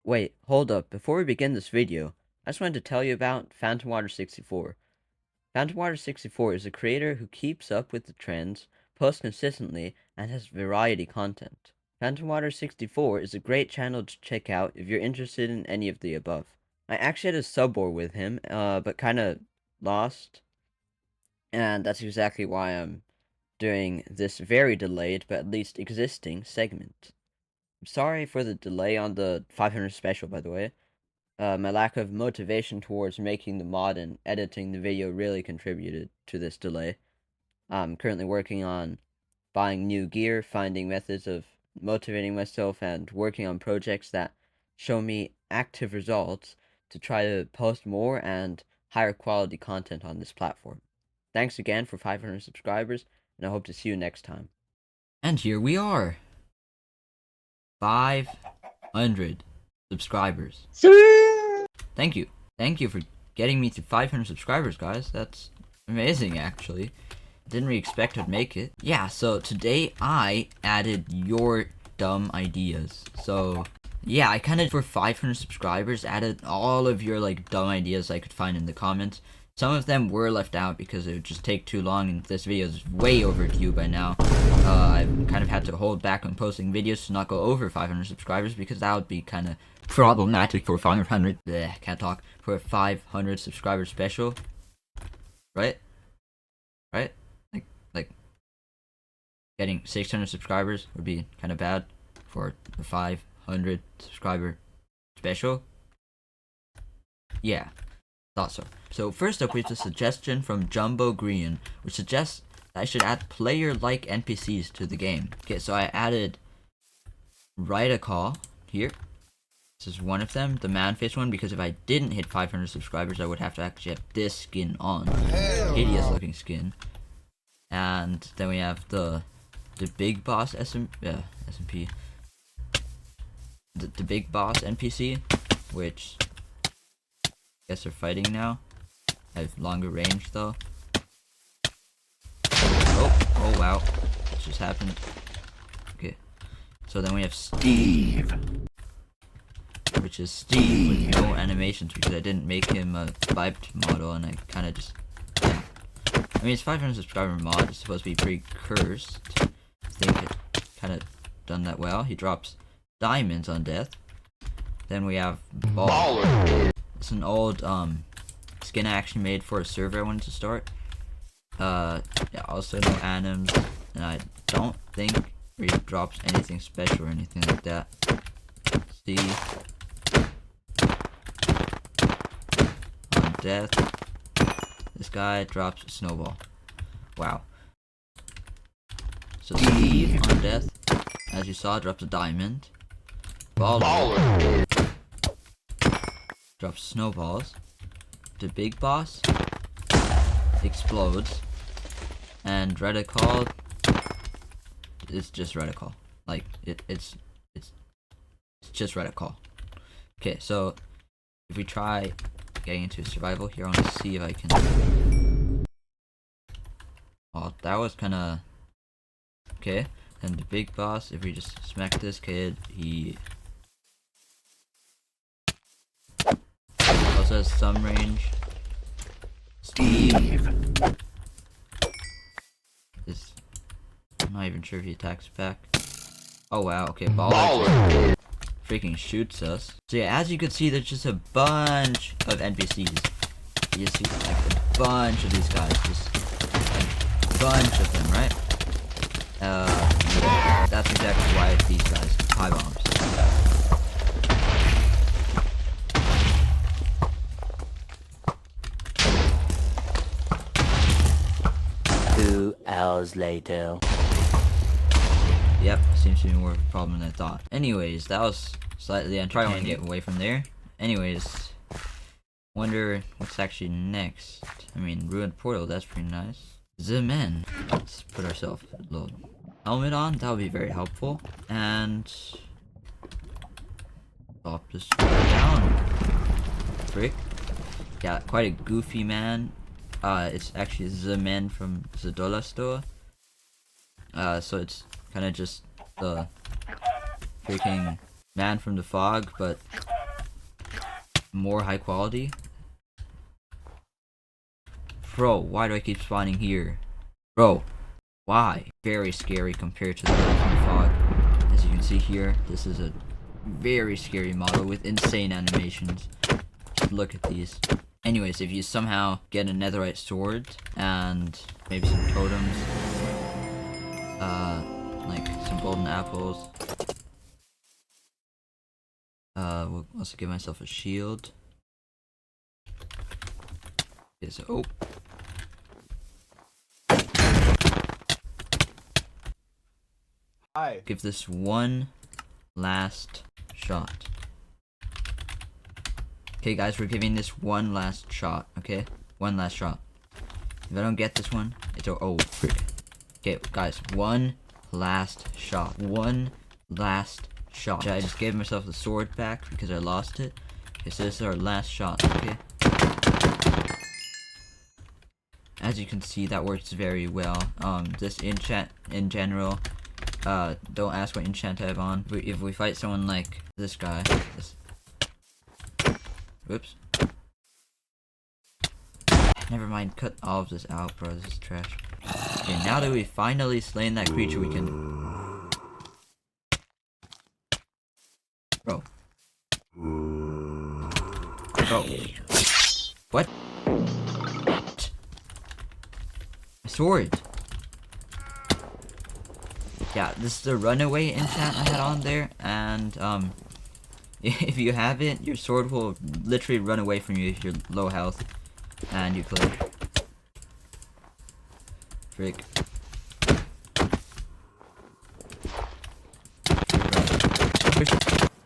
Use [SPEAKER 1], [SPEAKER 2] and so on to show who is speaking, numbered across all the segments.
[SPEAKER 1] Wait, hold up. Before we begin this video, I just wanted to tell you about PhantomWater64. PhantomWater64 is a creator who keeps up with the trends, posts consistently, and has variety content. PhantomWater64 is a great channel to check out if you're interested in any of the above. I actually had a sub war with him, but kinda lost, and that's exactly why I'm doing this very delayed, but at least existing segment. I'm sorry for the delay on the 500 special, by the way. My lack of motivation towards making the mod and editing the video really contributed to this delay. I'm currently working on buying new gear, finding methods of motivating myself, and working on projects that show me active results to try to post more and higher quality content on this platform. Thanks again for 500 subscribers, and I hope to see you next time. And here we are. 500 subscribers. Thank you. Thank you for getting me to 500 subscribers, guys. That's amazing, actually. Didn't really expect I'd make it. Yeah, so today I added your dumb ideas. So, yeah, I kind of, for 500 subscribers, added all of your, dumb ideas I could find in the comments. Some of them were left out because it would just take too long, and this video is way overdue by now. I've kind of had to hold back on posting videos to not go over 500 subscribers because that would be kind of problematic for 500. Bleh, can't talk. For a 500 subscriber special, right? Right? Like getting 600 subscribers would be kind of bad for a 500 subscriber special. Yeah. Thought so. So first up, we have a suggestion from Jumbo Green, which suggests that I should add player-like NPCs to the game. Okay, so I added RyDaCol here. This is one of them, the man-face one, because if I didn't hit 500 subscribers, I would have to actually have this skin on. Hideous-looking skin. And then we have the big boss SMP. The big boss NPC, which I guess they're fighting now. I have longer range though. Oh wow. What just happened? Okay. So then we have Steve. Which is Steve with no animations because I didn't make him a vibed model and I kinda just didn't. I mean, it's 500 subscriber mod, it's supposed to be pretty cursed. I think it kinda done that well. He drops diamonds on death. Then we have Baller. It's an old skin I actually made for a server I wanted to start. Yeah, also no anims, and I don't think he drops anything special or anything like that. See, on death, this guy drops a snowball. Wow. So Steve on death, as you saw, drops a diamond. Baller drops snowballs. The big boss explodes, and RyDaCol is just RyDaCol. Like it's just RyDaCol. Okay, so if we try getting into survival here, I want to see if I can. Oh, that was kind of okay. And the big boss, if we just smack this kid, he also has some range. Steve is, I'm not even sure if he attacks back. Oh wow, okay, Baller freaking shoots us. So yeah, as you can see, there's just a bunch of NPCs. You see like a bunch of these guys, just a bunch of them, right? Yeah, that's exactly why these guys high bombs.
[SPEAKER 2] 2 hours later.
[SPEAKER 1] Yep, seems to be more of a problem than I thought. Anyways, that was slightly entertaining. I want to get away from there. Anyways, wonder what's actually next. I mean, Ruined Portal, that's pretty nice. Zehman. Let's put ourselves a little helmet on, that would be very helpful. And drop this down. Frick. Yeah, quite a goofy man. It's actually Zehman from Zadola store. So it's kind of just the freaking man from the fog, but more high quality. Bro, why do I keep spawning here? Bro, why? Very scary compared to the fog. As you can see here, this is a very scary model with insane animations. Just look at these. Anyways, if you somehow get a netherite sword and maybe some totems, like some golden apples, we'll also give myself a shield. Okay, so, oh.
[SPEAKER 3] Hi.
[SPEAKER 1] Give this one last shot. Okay, guys, we're giving this one last shot, okay? One last shot. If I don't get this one, it's oh, frick. Okay, guys, one last shot. One last shot. I just gave myself the sword back because I lost it. Okay, so this is our last shot, okay? As you can see, that works very well. This enchant in general, don't ask what enchant I have on. If we fight someone like this guy, whoops. Never mind, cut all of this out, bro. This is trash. Okay, now that we've finally slain that creature, we can... Bro. Bro. What? My sword. Yeah, this is the runaway enchant I had on there, and, if you have it, your sword will literally run away from you if you're low health and you click. Frick.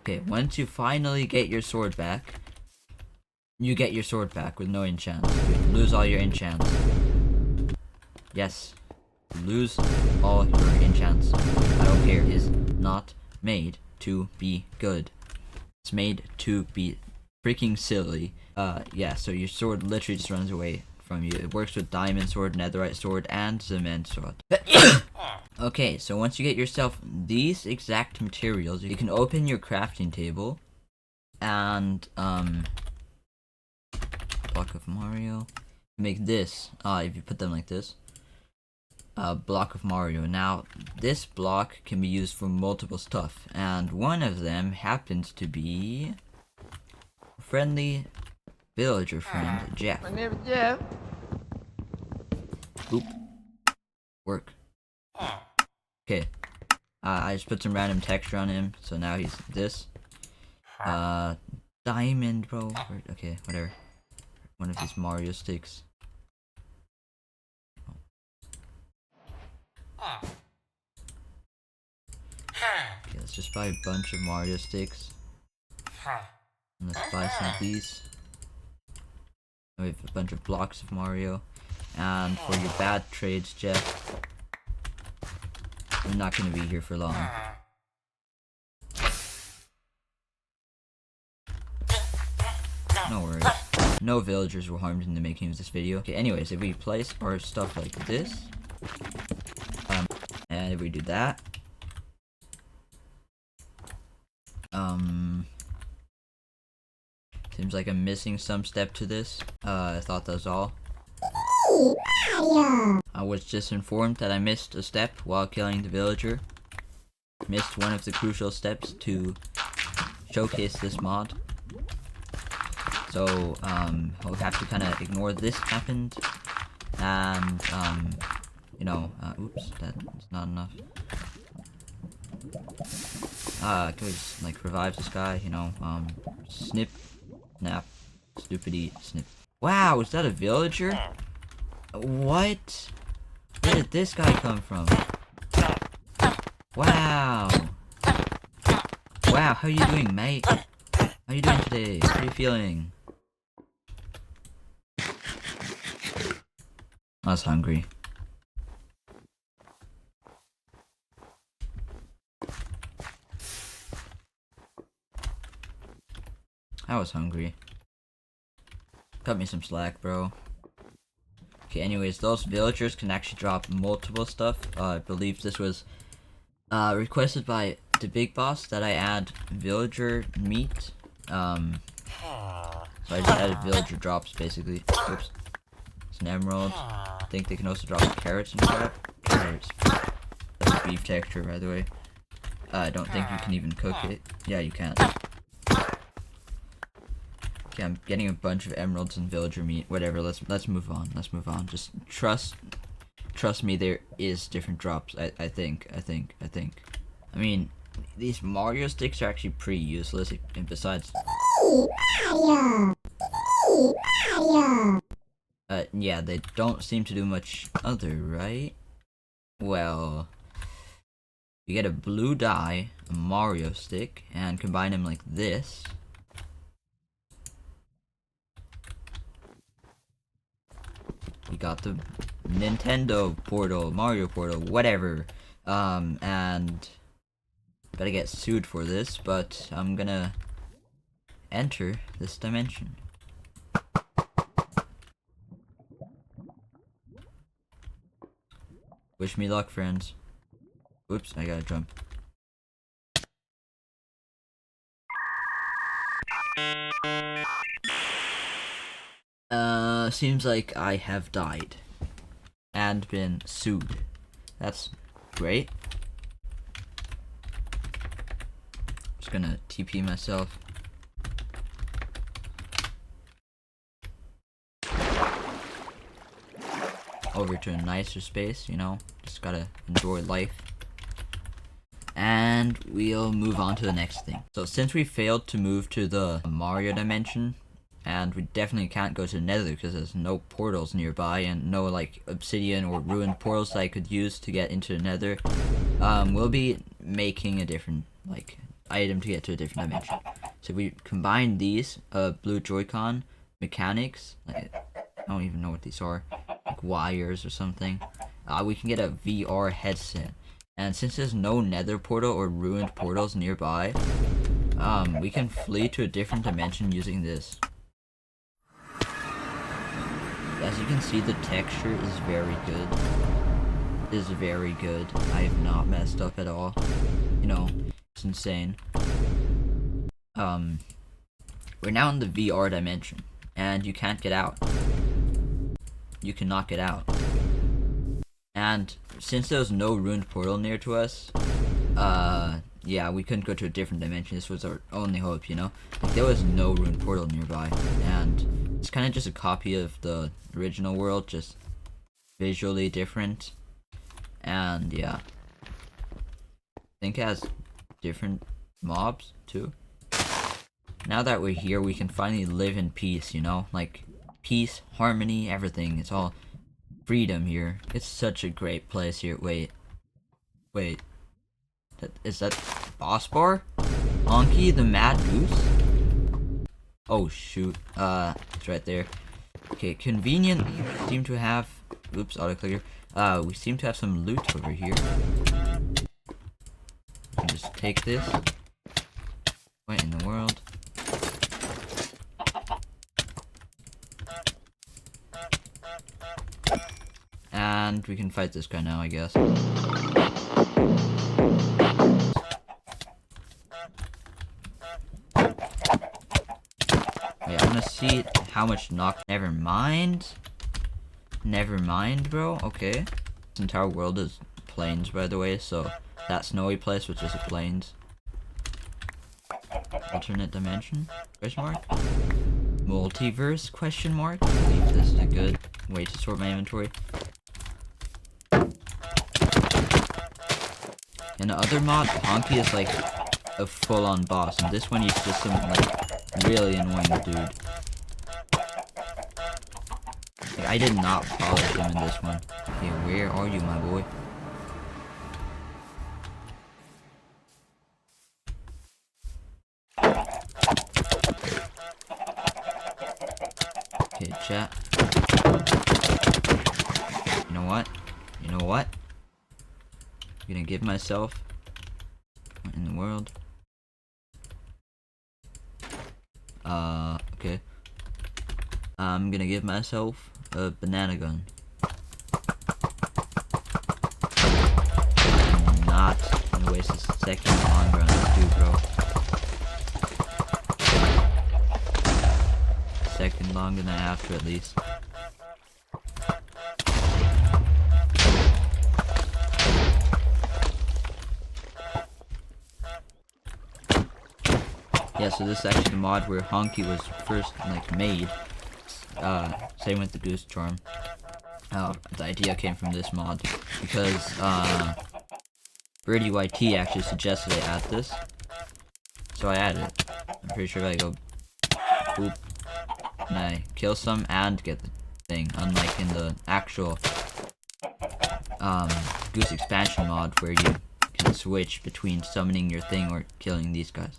[SPEAKER 1] Okay, once you finally get your sword back, you get your sword back with no enchant. You lose all your enchants. Yes. Lose all your enchants. I don't care. It is not made to be good. It's made to be freaking silly. Yeah, so your sword literally just runs away from you. It works with diamond sword, netherite sword, and cement sword. Okay, so once you get yourself these exact materials, you can open your crafting table and, block of Mario. Make this, if you put them like this. Block of Mario. Now, this block can be used for multiple stuff, and one of them happens to be a friendly villager friend, Jeff.
[SPEAKER 3] My name is Jeff.
[SPEAKER 1] Oop. Work. Okay. I just put some random texture on him, so now he's this. Diamond, bro. Okay, whatever. One of these Mario sticks. Okay, let's just buy a bunch of Mario sticks. And let's buy some of these. And we have a bunch of blocks of Mario. And for your bad trades, Jeff, I'm not gonna be here for long. No worries. No villagers were harmed in the making of this video. Okay, anyways, if we place our stuff like this, and if we do that, seems like I'm missing some step to this. I thought that was all. I was just informed that I missed a step while killing the villager. Missed one of the crucial steps to showcase this mod. So, I'll have to kind of ignore this happened. And, you know, oops, that's not enough. Can we just, like, revive this guy, you know, snip, snap, stupidity, snip. Wow, is that a villager? What? Where did this guy come from? Wow. Wow, how you doing, mate? How you doing today? How are you feeling? I was hungry. I was hungry. Cut me some slack, bro. Okay, anyways, those villagers can actually drop multiple stuff. I believe this was requested by the big boss that I add villager meat. So I just added villager drops, basically. Oops. It's an emerald. I think they can also drop carrots and crap. Carrots. That's beef texture, by the way. I don't think you can even cook it. Yeah, you can. Okay, I'm getting a bunch of emeralds and villager meat. Whatever. Let's move on. Let's move on. Just trust me. There is different drops. I think. I mean, these Mario sticks are actually pretty useless. And besides, yeah, they don't seem to do much other, right? Well, you get a blue dye, a Mario stick, and combine them like this. You got the Nintendo portal, Mario portal, whatever. And better get sued for this, but I'm gonna enter this dimension. Wish me luck, friends. Whoops, I gotta jump. Seems like I have died. And been sued. That's great. Just gonna TP myself. Over to a nicer space, you know? Just gotta enjoy life. And we'll move on to the next thing. So since we failed to move to the Mario dimension, and we definitely can't go to the Nether because there's no portals nearby and no like obsidian or ruined portals that I could use to get into the Nether, we'll be making a different like item to get to a different dimension. So we combine these blue Joy-Con mechanics, like, I don't even know what these are, like wires or something. We can get a VR headset. And since there's no Nether portal or ruined portals nearby, we can flee to a different dimension using this. As you can see, the texture is very good. It is very good. I have not messed up at all. You know, it's insane. We're now in the VR dimension, and you can't get out. You cannot get out. And since there was no ruined portal near to us, yeah, we couldn't go to a different dimension. This was our only hope, you know? Like, there was no ruined portal nearby, and it's kind of just a copy of the original world, just visually different. And yeah, I think it has different mobs too. Now that we're here, we can finally live in peace, you know? Like, peace, harmony, everything. It's all freedom here. It's such a great place here. Wait. Is that boss bar? HONKEY the Mad Goose? Oh shoot. It's right there. Okay, conveniently we seem to have, oops, autoclicker. We seem to have some loot over here. Just take this. What in the world? And we can fight this guy now, I guess. I wanna see how much knock. Never mind, bro. Okay. This entire world is plains, by the way, so that snowy place was just plains. Alternate dimension? Question mark? Multiverse? Question mark? I believe this is a good way to sort my inventory. In the other mod, HONKEY is like a full-on boss, and this one he's just some like really annoying dude. Like, I did not polish him in this one. Okay, where are you, my boy? Okay, chat. You know what? I'm gonna give myself. What in the world? Okay. I'm gonna give myself a BananaGun. I'm not gonna waste a second longer on this dude, bro. longer than I have to at least. Yeah, so this is actually the mod where HONKEY was first like made. Same with the goose charm. The idea came from this mod because RyDaCol actually suggested I add this, so I added it. I'm pretty sure if I go boop and I kill some and get the thing, unlike in the actual goose expansion mod where you can switch between summoning your thing or killing these guys.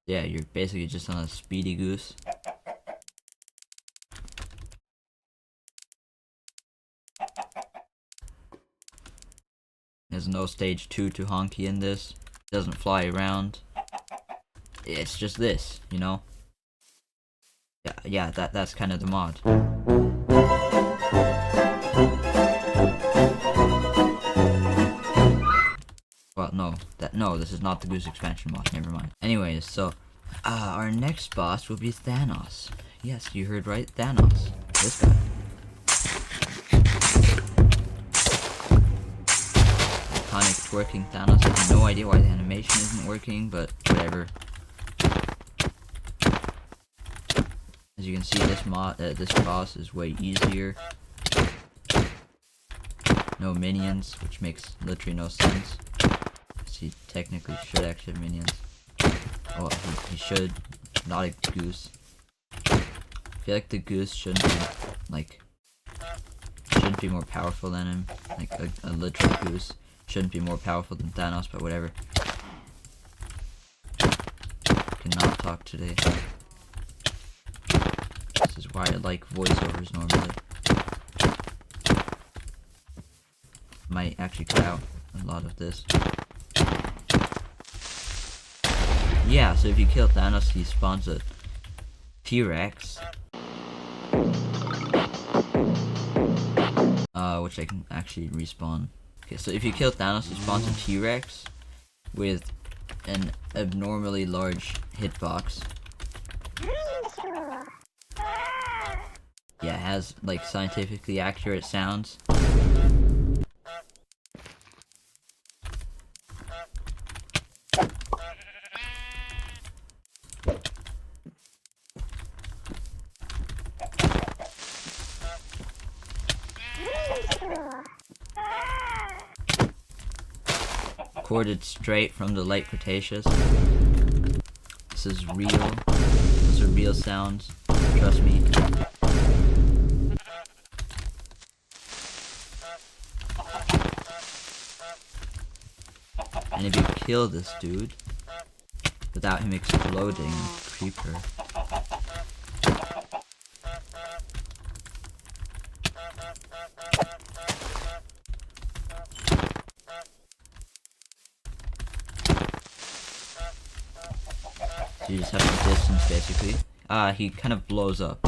[SPEAKER 1] Yeah, you're basically just on a speedy goose. There's no stage 2 to HONKEY in this. Doesn't fly around. It's just this, you know? Yeah, that's kind of the mod. Well, no, this is not the goose expansion mod, never mind. Anyways, so, our next boss will be THANOS. Yes, you heard right, THANOS. This guy. Iconic twerking THANOS. I have no idea why the animation isn't working, but whatever. As you can see, this boss is way easier. No minions, which makes literally no sense. He technically should actually have minions. Oh, he should. Not a goose. I feel like the goose shouldn't be more powerful than him. Like a literal goose shouldn't be more powerful than THANOS, but whatever. Cannot talk today. This is why I like voiceovers normally. Might actually cut out a lot of this. Yeah, so if you kill THANOS, he spawns a T-Rex. Which I can actually respawn. Okay, so if you kill THANOS, he spawns a T-Rex with an abnormally large hitbox. Yeah, it has like scientifically accurate sounds. Recorded straight from the late Cretaceous. This is real. Those are real sounds. Trust me. And if you kill this dude without him exploding, creeper. So you just have to distance basically. He kind of blows up.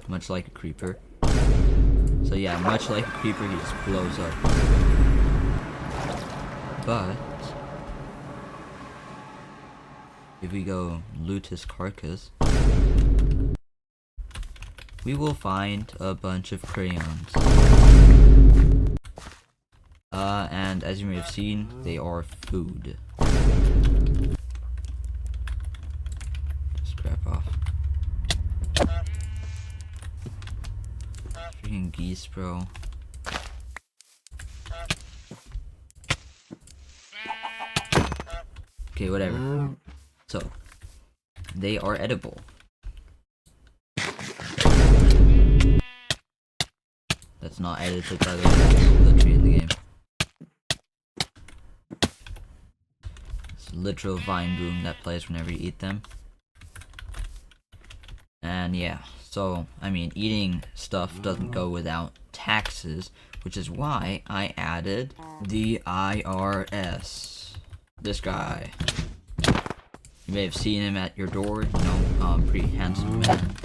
[SPEAKER 1] Much like a creeper. So yeah, much like a creeper, he just blows up. But if we go loot his carcass, we will find a bunch of crayons. And as you may have seen, they are food. Scrap off. Freaking geese, bro. Okay, whatever. So, they are edible. That's not edited, by the way. That's literally in the game. It's a literal vine boom that plays whenever you eat them. And yeah, so, I mean, eating stuff doesn't go without taxes, which is why I added the IRS. This guy. You may have seen him at your door, you know, pretty handsome man.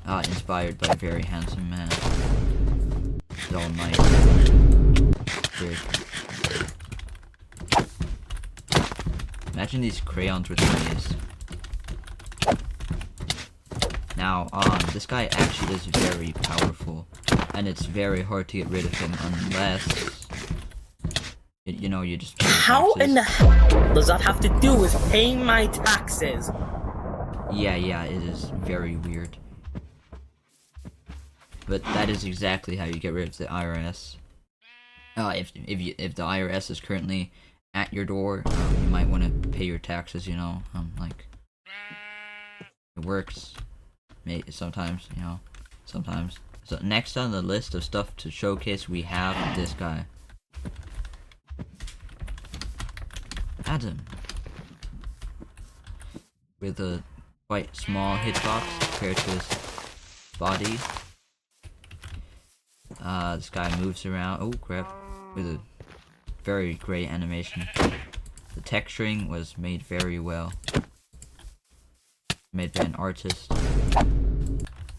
[SPEAKER 1] Inspired by a very handsome man. it all nice. Weird. Imagine these crayons with these. Now, this guy actually is very powerful, and it's very hard to get rid of him unless, you know, you just pay your
[SPEAKER 3] How
[SPEAKER 1] taxes.
[SPEAKER 3] in the hell does that have to do with paying my taxes?
[SPEAKER 1] Yeah, it is very weird. But that is exactly how you get rid of the IRS. If the IRS is currently at your door, you might want to pay your taxes. You know, like it works. Sometimes, you know, sometimes. So next on the list of stuff to showcase, we have this guy, Adam, with a quite small hitbox compared to his body. This guy moves around. Oh crap! With a very great animation. The texturing was made very well. Made by an artist.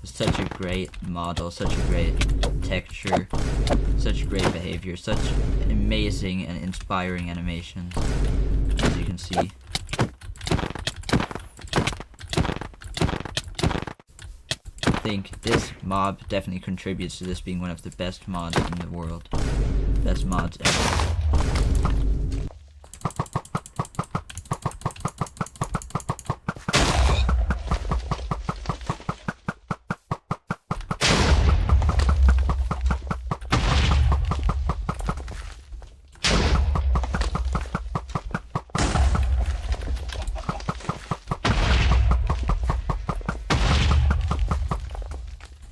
[SPEAKER 1] Such a great model, such a great texture, such great behavior, such amazing and inspiring animations, as you can see. I think this mob definitely contributes to this being one of the best mods in the world. Best mods ever.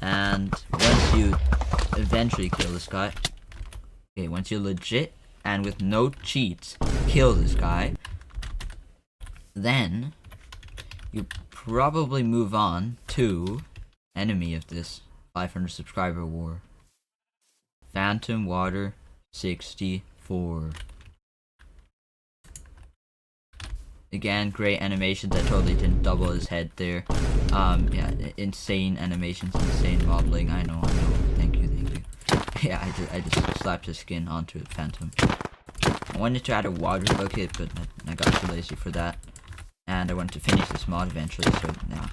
[SPEAKER 1] And once you eventually kill this guy, okay, once you legit and with no cheats kill this guy, then you probably move on to enemy of this 500 subscriber war, Phantom Water 64. Again, great animations. I totally didn't double his head there. Yeah, insane animations, insane modeling. I know. Thank you. Yeah, I just slapped his skin onto a Phantom. I wanted to add a water bucket, but I got too lazy for that. And I wanted to finish this mod eventually, so now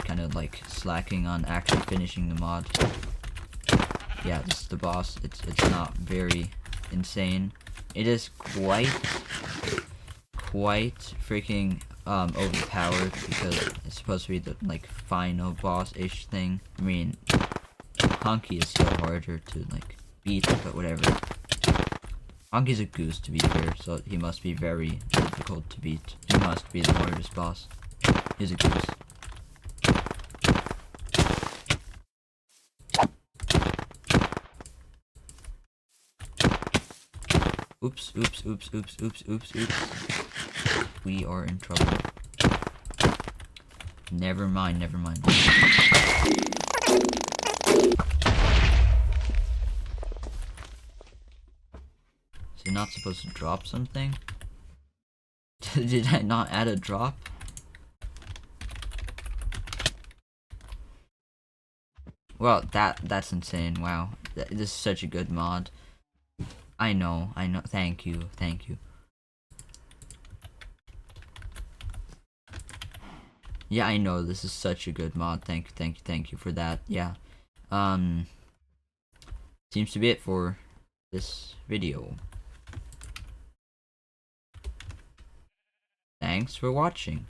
[SPEAKER 1] kind of like slacking on actually finishing the mod. Yeah, this is the boss. It's not very insane. It is quite freaking overpowered because it's supposed to be the like final boss-ish thing. I mean, HONKEY is still harder to like beat, but whatever. HONKEY's a goose, to be fair, so he must be very difficult to beat. He must be the hardest boss. He's a goose. Oops. We are in trouble. Never mind. Is he not supposed to drop something? Did I not add a drop? Well, that's insane. Wow. This is such a good mod. I know. Thank you. Yeah, I know. This is such a good mod. Thank you for that. Yeah. Seems to be it for this video. Thanks for watching.